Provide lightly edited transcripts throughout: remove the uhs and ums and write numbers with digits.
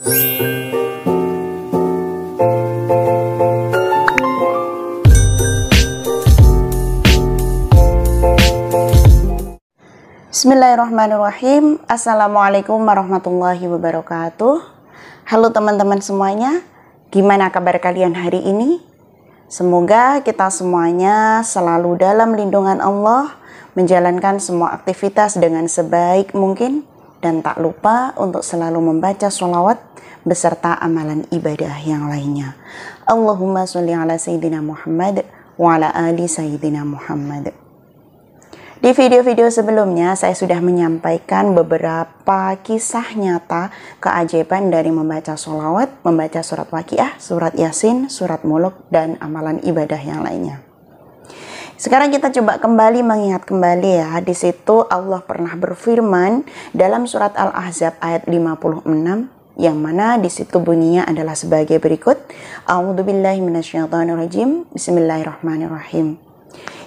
Bismillahirrahmanirrahim. Assalamualaikum warahmatullahi wabarakatuh. Halo teman-teman semuanya, gimana kabar kalian hari ini? Semoga kita semuanya selalu dalam lindungan Allah, menjalankan semua aktivitas dengan sebaik mungkin, dan tak lupa untuk selalu membaca sholawat beserta amalan ibadah yang lainnya. Allahumma sholli ala Sayyidina Muhammad wa ala ali Sayyidina Muhammad. Di video-video sebelumnya saya sudah menyampaikan beberapa kisah nyata keajaiban dari membaca sholawat, membaca surat Waqiah, surat Yasin, surat Mulk, dan amalan ibadah yang lainnya. Sekarang kita coba kembali mengingat kembali ya. Di situ Allah pernah berfirman dalam surat Al-Ahzab ayat 56 yang mana di situ bunyinya adalah sebagai berikut. A'udzubillahi minasyaitonirrajim. Bismillahirrahmanirrahim.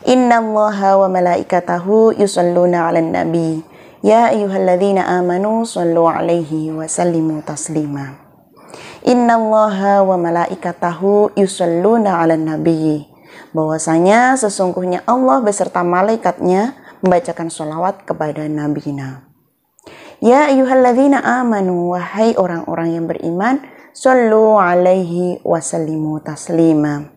Innallaha wa malaikatahu yusholluna 'alan nabi ya ayyuhalladzina amanu shollu 'alaihi wa sallimu taslima. Innallaha wa malaikatahu yusholluna 'alan nabi, bahwasanya sesungguhnya Allah beserta malaikatnya membacakan sholawat kepada nabinya. Ya ayyuhalladzina amanu, wahai orang-orang yang beriman, shollu 'alaihi wa sallimu taslima.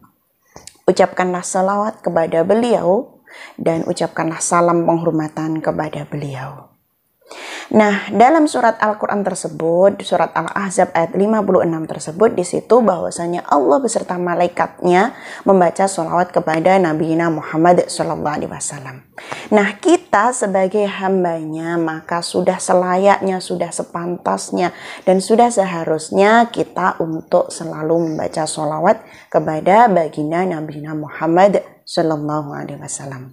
Ucapkanlah salawat kepada beliau dan ucapkanlah salam penghormatan kepada beliau. Nah, dalam surat Al-Quran tersebut, surat Al-Ahzab ayat 56 tersebut, di situ bahwasanya Allah beserta malaikatnya membaca sholawat kepada Nabi Muhammad SAW. Nah, kita sebagai hambanya maka sudah selayaknya, sudah sepantasnya, dan sudah seharusnya kita untuk selalu membaca sholawat kepada baginda Nabi Muhammad SAW.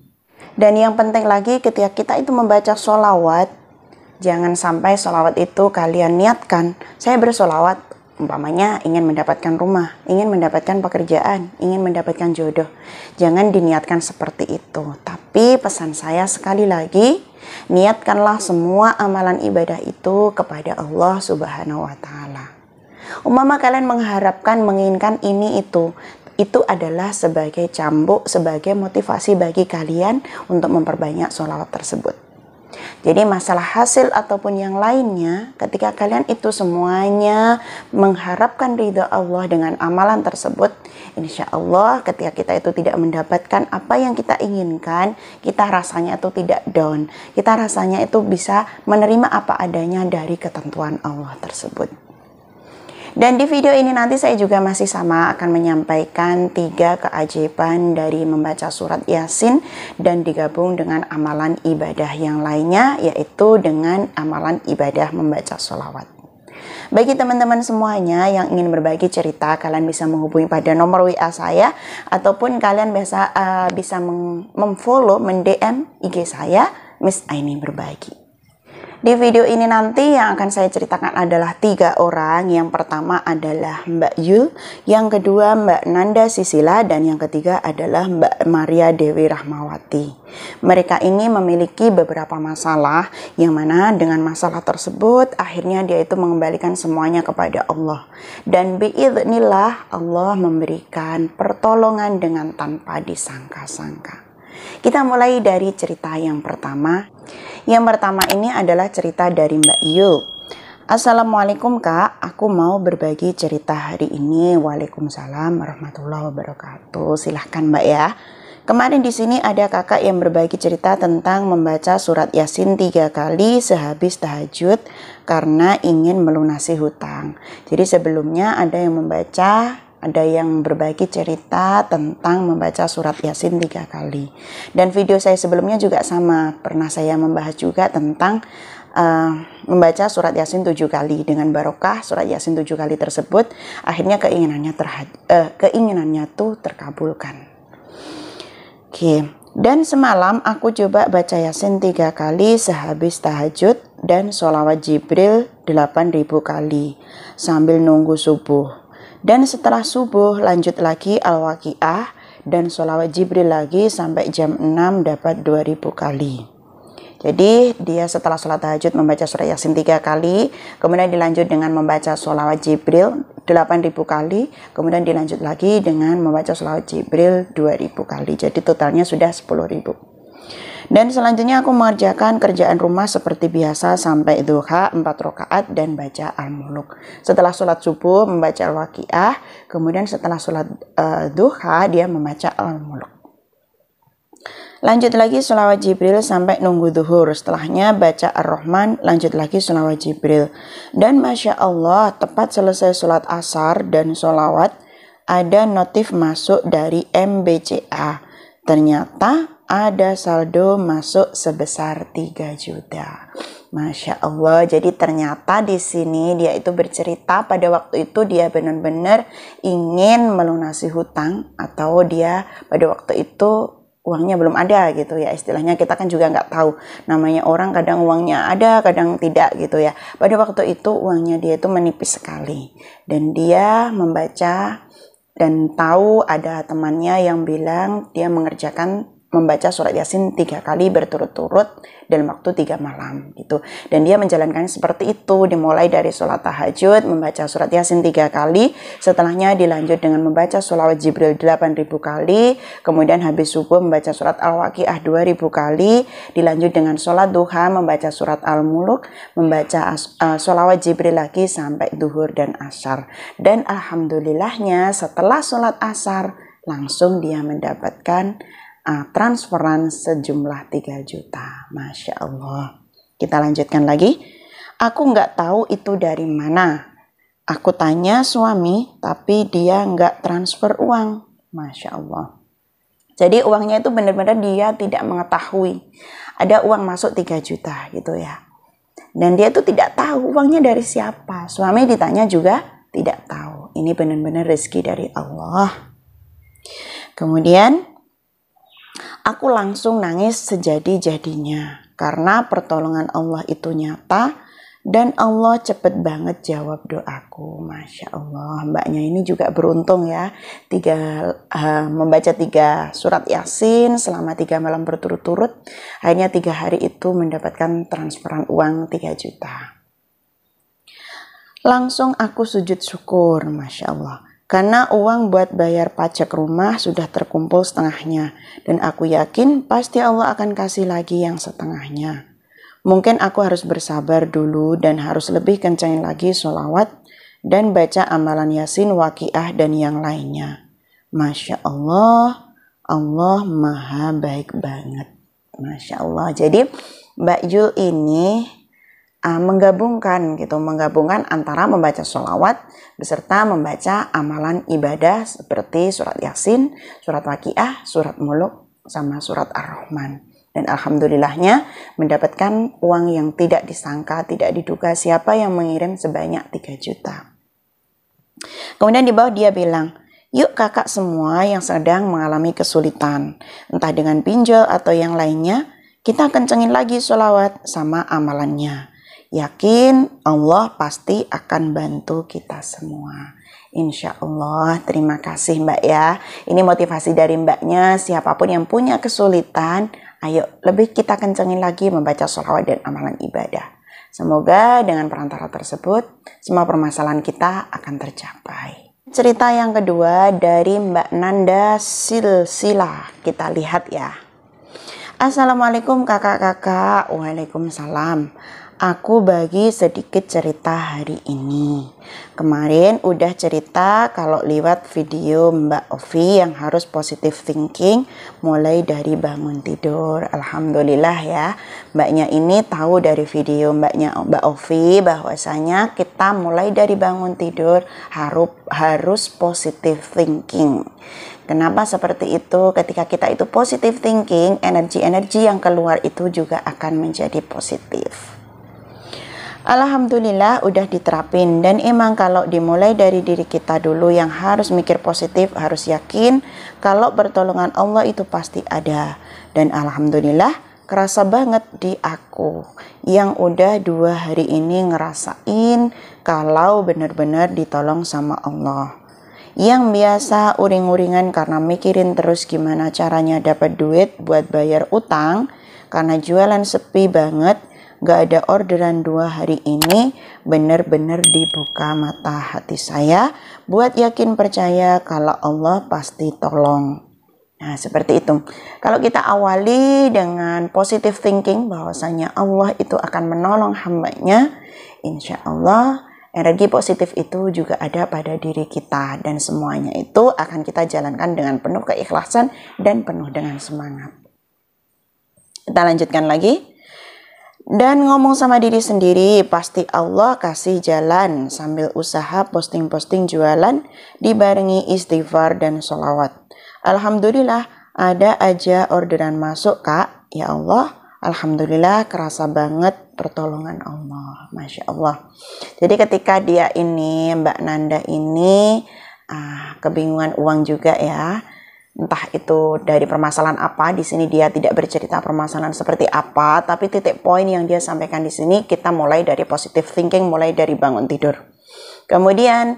Dan yang penting lagi ketika kita itu membaca sholawat, jangan sampai sholawat itu kalian niatkan, saya bersolawat umpamanya ingin mendapatkan rumah, ingin mendapatkan pekerjaan, ingin mendapatkan jodoh. Jangan diniatkan seperti itu. Tapi pesan saya sekali lagi, niatkanlah semua amalan ibadah itu kepada Allah Subhanahu wa Ta'ala. Umpama kalian mengharapkan, menginginkan ini itu adalah sebagai cambuk, sebagai motivasi bagi kalian untuk memperbanyak sholawat tersebut. Jadi masalah hasil ataupun yang lainnya, ketika kalian itu semuanya mengharapkan ridha Allah dengan amalan tersebut, insya Allah ketika kita itu tidak mendapatkan apa yang kita inginkan, kita rasanya itu tidak down, kita rasanya itu bisa menerima apa adanya dari ketentuan Allah tersebut. Dan di video ini nanti saya juga masih sama akan menyampaikan 3 keajaiban dari membaca surat Yasin dan digabung dengan amalan ibadah yang lainnya, yaitu dengan amalan ibadah membaca sholawat. Bagi teman-teman semuanya yang ingin berbagi cerita, kalian bisa menghubungi pada nomor WA saya, ataupun kalian bisa memfollow, mendm IG saya, Miss Aini Berbagi. Di video ini nanti yang akan saya ceritakan adalah 3 orang. Yang pertama adalah Mbak Yul, yang kedua Mbak Nanda Sisila, dan yang ketiga adalah Mbak Maria Dewi Rahmawati. Mereka ini memiliki beberapa masalah, yang mana dengan masalah tersebut akhirnya dia itu mengembalikan semuanya kepada Allah. Dan biidznillah Allah memberikan pertolongan dengan tanpa disangka-sangka. Kita mulai dari cerita yang pertama. Yang pertama ini adalah cerita dari Mbak Yul. Assalamualaikum Kak, aku mau berbagi cerita hari ini. Waalaikumsalam warahmatullahi wabarakatuh. Silahkan Mbak ya. Kemarin di sini ada kakak yang berbagi cerita tentang membaca surat Yasin 3 kali sehabis tahajud karena ingin melunasi hutang. Jadi sebelumnya ada yang berbagi cerita tentang membaca surat Yasin 3 kali. Dan video saya sebelumnya juga sama, pernah saya membahas juga tentang membaca surat Yasin 7 kali. Dengan barokah surat Yasin 7 kali tersebut, akhirnya keinginannya tuh terkabulkan. Oke. Dan semalam aku coba baca Yasin 3 kali sehabis tahajud dan sholawat Jibril 8.000 kali sambil nunggu subuh. Dan setelah subuh lanjut lagi Al-Waqiah dan sholawat Jibril lagi sampai jam 6 dapat 2000 kali. Jadi dia setelah sholat tahajud membaca surat Yasin 3 kali, kemudian dilanjut dengan membaca sholawat Jibril 8.000 kali, kemudian dilanjut lagi dengan membaca sholawat Jibril 2.000 kali. Jadi totalnya sudah 10.000. Dan selanjutnya aku mengerjakan kerjaan rumah seperti biasa sampai duha 4 rakaat dan baca Al-Muluk. Setelah sholat subuh membaca Al-Waqiah, kemudian setelah sholat duha dia membaca Al-Muluk. Lanjut lagi sholawat Jibril sampai nunggu duhur. Setelahnya baca Ar-Rahman, lanjut lagi sholawat Jibril. Dan Masya Allah, tepat selesai sholat asar dan sholawat, ada notif masuk dari MBCA. Ternyata ada saldo masuk sebesar 3 juta. Masya Allah, jadi ternyata di sini dia itu bercerita pada waktu itu dia benar-benar ingin melunasi hutang, atau dia pada waktu itu uangnya belum ada gitu ya, istilahnya kita kan juga nggak tahu, namanya orang kadang uangnya ada kadang tidak gitu ya. Pada waktu itu uangnya dia itu menipis sekali, dan dia membaca dan tahu ada temannya yang bilang dia membaca surat Yasin 3 kali berturut-turut dalam waktu 3 malam gitu. Dan dia menjalankan seperti itu, dimulai dari sholat tahajud membaca surat Yasin 3 kali, setelahnya dilanjut dengan membaca sholawat Jibril 8.000 kali, kemudian habis subuh membaca surat Al-Waqiah 2.000 kali, dilanjut dengan sholat duha membaca surat Al-Muluk, membaca sholawat Jibril lagi sampai duhur dan asar. Dan alhamdulillahnya setelah sholat asar langsung dia mendapatkan transferan sejumlah 3 juta. Masya Allah. Kita lanjutkan lagi. Aku nggak tahu itu dari mana. Aku tanya suami, tapi dia nggak transfer uang. Masya Allah. Jadi uangnya itu benar-benar dia tidak mengetahui. Ada uang masuk 3 juta gitu ya. Dan dia itu tidak tahu uangnya dari siapa. Suami ditanya juga tidak tahu. Ini benar-benar rezeki dari Allah. Kemudian aku langsung nangis sejadi-jadinya karena pertolongan Allah itu nyata dan Allah cepet banget jawab doaku. Masya Allah, mbaknya ini juga beruntung ya, membaca 3 surat Yasin selama 3 malam berturut-turut, hanya 3 hari itu mendapatkan transferan uang 3 juta. Langsung aku sujud syukur, Masya Allah. Karena uang buat bayar pajak rumah sudah terkumpul setengahnya. Dan aku yakin pasti Allah akan kasih lagi yang setengahnya. Mungkin aku harus bersabar dulu dan harus lebih kencangin lagi sholawat dan baca amalan Yasin, Waqiah dan yang lainnya. Masya Allah, Allah maha baik banget. Masya Allah. Jadi Mbak Jul ini menggabungkan antara membaca sholawat beserta membaca amalan ibadah seperti surat Yasin, surat Waqiah, surat Muluk, sama surat Ar-Rahman. Dan alhamdulillahnya mendapatkan uang yang tidak disangka, tidak diduga siapa yang mengirim sebanyak 3 juta. Kemudian di bawah dia bilang, yuk kakak semua yang sedang mengalami kesulitan, entah dengan pinjol atau yang lainnya, kita kencengin lagi sholawat sama amalannya. Yakin Allah pasti akan bantu kita semua. Insya Allah. Terima kasih Mbak ya. Ini motivasi dari mbaknya. Siapapun yang punya kesulitan, ayo lebih kita kencengin lagi membaca sholawat dan amalan ibadah. Semoga dengan perantara tersebut semua permasalahan kita akan tercapai. Cerita yang kedua dari Mbak Nanda Silsila. Kita lihat ya. Assalamualaikum kakak-kakak. Waalaikumsalam. Aku bagi sedikit cerita hari ini. Kemarin udah cerita kalau lewat video Mbak Ovi yang harus positive thinking mulai dari bangun tidur. Alhamdulillah ya, mbaknya ini tahu dari video Mbak Ovi bahwasanya kita mulai dari bangun tidur harus positive thinking. Kenapa seperti itu? Ketika kita itu positive thinking, energi-energi yang keluar itu juga akan menjadi positif. Alhamdulillah udah diterapin, dan emang kalau dimulai dari diri kita dulu yang harus mikir positif, harus yakin kalau pertolongan Allah itu pasti ada. Dan alhamdulillah kerasa banget di aku yang udah 2 hari ini ngerasain kalau benar-benar ditolong sama Allah. Yang biasa uring-uringan karena mikirin terus gimana caranya dapat duit buat bayar utang, karena jualan sepi banget, gak ada orderan 2 hari ini, benar-benar dibuka mata hati saya buat yakin percaya kalau Allah pasti tolong. Nah, seperti itu. Kalau kita awali dengan positive thinking bahwasanya Allah itu akan menolong hambanya, insya Allah energi positif itu juga ada pada diri kita, dan semuanya itu akan kita jalankan dengan penuh keikhlasan dan penuh dengan semangat. Kita lanjutkan lagi. Dan ngomong sama diri sendiri, pasti Allah kasih jalan sambil usaha posting-posting jualan dibarengi istighfar dan sholawat. Alhamdulillah ada aja orderan masuk Kak, ya Allah. Alhamdulillah kerasa banget pertolongan Allah, Masya Allah. Jadi ketika dia ini, Mbak Nanda ini kebingungan uang juga ya. Entah itu dari permasalahan apa, di sini dia tidak bercerita permasalahan seperti apa, tapi titik poin yang dia sampaikan di sini kita mulai dari positive thinking, mulai dari bangun tidur. Kemudian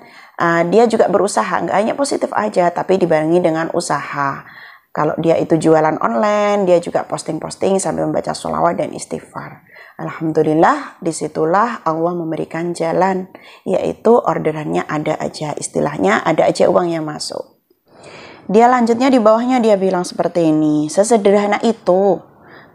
dia juga berusaha, nggak hanya positif aja, tapi dibarengi dengan usaha. Kalau dia itu jualan online, dia juga posting-posting sambil membaca sholawat dan istighfar. Alhamdulillah, disitulah Allah memberikan jalan, yaitu orderannya ada aja, istilahnya ada aja uang yang masuk. Dia lanjutnya di bawahnya dia bilang seperti ini, sesederhana itu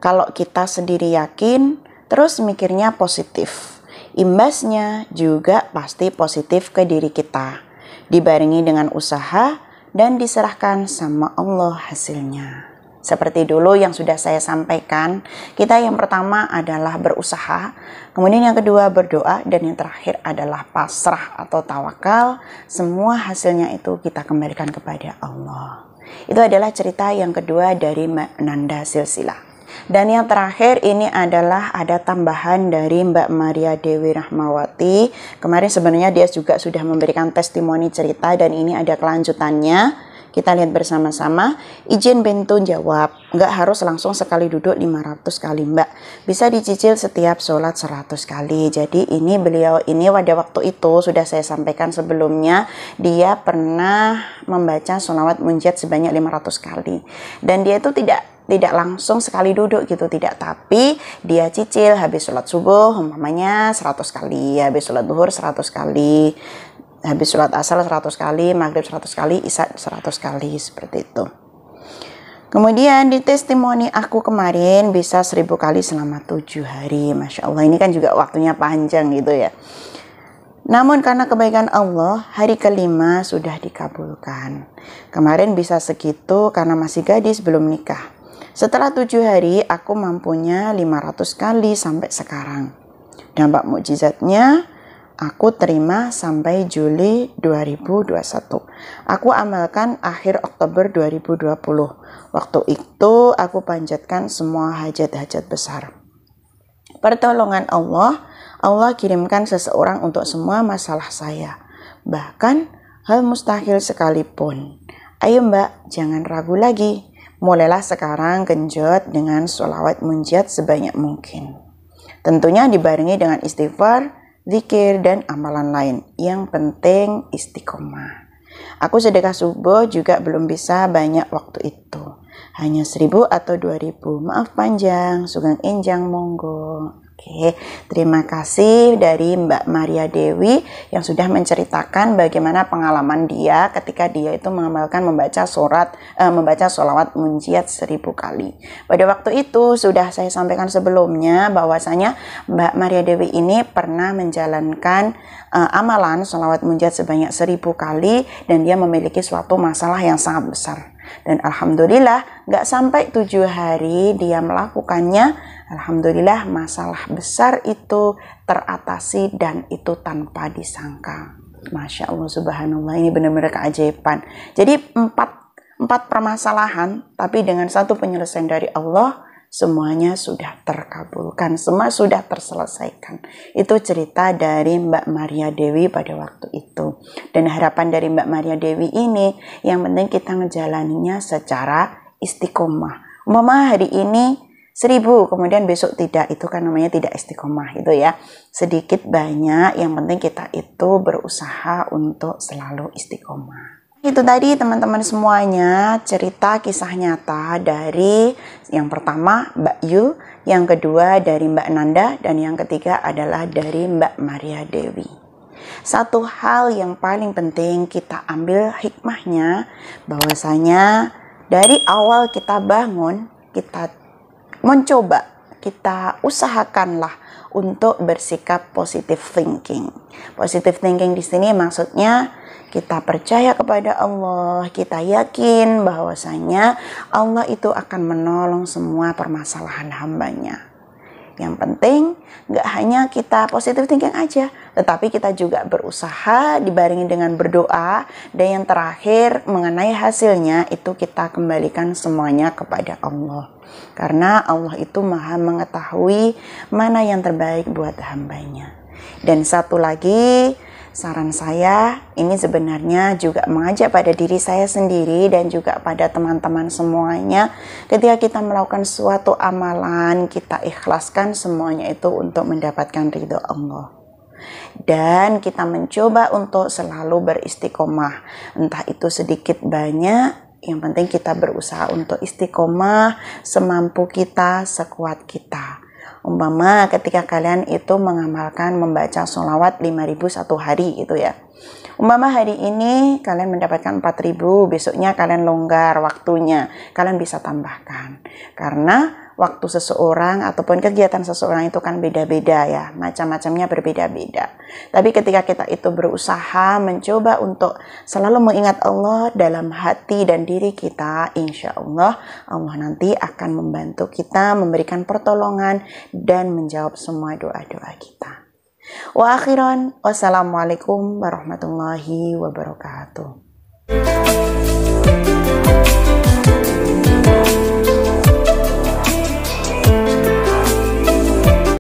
kalau kita sendiri yakin terus mikirnya positif, imbasnya juga pasti positif ke diri kita, dibarengi dengan usaha dan diserahkan sama Allah hasilnya. Seperti dulu yang sudah saya sampaikan, kita yang pertama adalah berusaha, kemudian yang kedua berdoa, dan yang terakhir adalah pasrah atau tawakal. Semua hasilnya itu kita kembalikan kepada Allah. Itu adalah cerita yang kedua dari Mbak Nanda Silsilah. Dan yang terakhir ini adalah ada tambahan dari Mbak Maria Dewi Rahmawati. Kemarin sebenarnya dia juga sudah memberikan testimoni cerita, dan ini ada kelanjutannya. Kita lihat bersama-sama. Izin bantu jawab, nggak harus langsung sekali duduk 500 kali Mbak. Bisa dicicil setiap sholat 100 kali. Jadi ini beliau ini pada waktu itu sudah saya sampaikan sebelumnya, dia pernah membaca sholawat munjat sebanyak 500 kali. Dan dia itu tidak langsung sekali duduk gitu, tidak, tapi dia cicil habis sholat subuh umpamanya 100 kali, habis sholat duhur 100 kali, habis sholat asar 100 kali, maghrib 100 kali, isya 100 kali, seperti itu. Kemudian di testimoni aku kemarin bisa 1000 kali selama 7 hari. Masya Allah, ini kan juga waktunya panjang gitu ya. Namun karena kebaikan Allah, hari kelima sudah dikabulkan. Kemarin bisa segitu karena masih gadis belum nikah. Setelah 7 hari aku mampunya 500 kali sampai sekarang. Dampak mukjizatnya aku terima sampai Juli 2021. Aku amalkan akhir Oktober 2020. Waktu itu aku panjatkan semua hajat-hajat besar. Pertolongan Allah, Allah kirimkan seseorang untuk semua masalah saya. Bahkan hal mustahil sekalipun. Ayo Mbak, jangan ragu lagi. Mulailah sekarang genjot dengan sholawat munjat sebanyak mungkin. Tentunya dibarengi dengan istighfar, zikir, dan amalan lain. Yang penting istiqomah. Aku sedekah subuh juga belum bisa banyak waktu itu. Hanya 1000 atau 2000. Maaf panjang, sugeng enjang monggo. Oke, terima kasih dari Mbak Maria Dewi yang sudah menceritakan bagaimana pengalaman dia ketika dia itu mengamalkan membaca sholawat munjiat 1000 kali. Pada waktu itu sudah saya sampaikan sebelumnya bahwasanya Mbak Maria Dewi ini pernah menjalankan amalan sholawat munjiat sebanyak 1000 kali, dan dia memiliki suatu masalah yang sangat besar. Dan alhamdulillah gak sampai 7 hari dia melakukannya. Alhamdulillah masalah besar itu teratasi, dan itu tanpa disangka. Masya Allah, subhanallah, ini benar-benar keajaiban. Jadi empat permasalahan, tapi dengan satu penyelesaian dari Allah, semuanya sudah terkabulkan, semua sudah terselesaikan. Itu cerita dari Mbak Maria Dewi pada waktu itu. Dan harapan dari Mbak Maria Dewi ini, yang penting kita ngejalaninya secara istiqomah. Umpama hari ini 1000, kemudian besok tidak, itu kan namanya tidak istiqomah itu ya. Sedikit banyak, yang penting kita itu berusaha untuk selalu istiqomah. Itu tadi teman-teman semuanya cerita kisah nyata dari yang pertama Mbak Yu, yang kedua dari Mbak Nanda, dan yang ketiga adalah dari Mbak Maria Dewi. Satu hal yang paling penting kita ambil hikmahnya, bahwasanya dari awal kita bangun, kita mencoba, kita usahakanlah untuk bersikap positive thinking. Positive thinking di sini maksudnya kita percaya kepada Allah, kita yakin bahwasanya Allah itu akan menolong semua permasalahan hambanya. Yang penting gak hanya kita positive thinking aja, tetapi kita juga berusaha dibarengi dengan berdoa. Dan yang terakhir mengenai hasilnya itu kita kembalikan semuanya kepada Allah. Karena Allah itu maha mengetahui mana yang terbaik buat hambanya. Dan satu lagi, saran saya ini sebenarnya juga mengajak pada diri saya sendiri dan juga pada teman-teman semuanya. Ketika kita melakukan suatu amalan, kita ikhlaskan semuanya itu untuk mendapatkan ridho Allah. Dan kita mencoba untuk selalu beristiqomah, entah itu sedikit banyak. Yang penting kita berusaha untuk istiqomah semampu kita, sekuat kita. Umpama ketika kalian itu mengamalkan membaca sholawat 5.000 satu hari gitu ya. Umpama hari ini kalian mendapatkan 4.000, besoknya kalian longgar waktunya, kalian bisa tambahkan. Karena waktu seseorang ataupun kegiatan seseorang itu kan beda-beda ya, macam-macamnya berbeda-beda. Tapi ketika kita itu berusaha mencoba untuk selalu mengingat Allah dalam hati dan diri kita, insya Allah, Allah nanti akan membantu kita, memberikan pertolongan dan menjawab semua doa-doa kita. Wa akhiran, wassalamualaikum warahmatullahi wabarakatuh.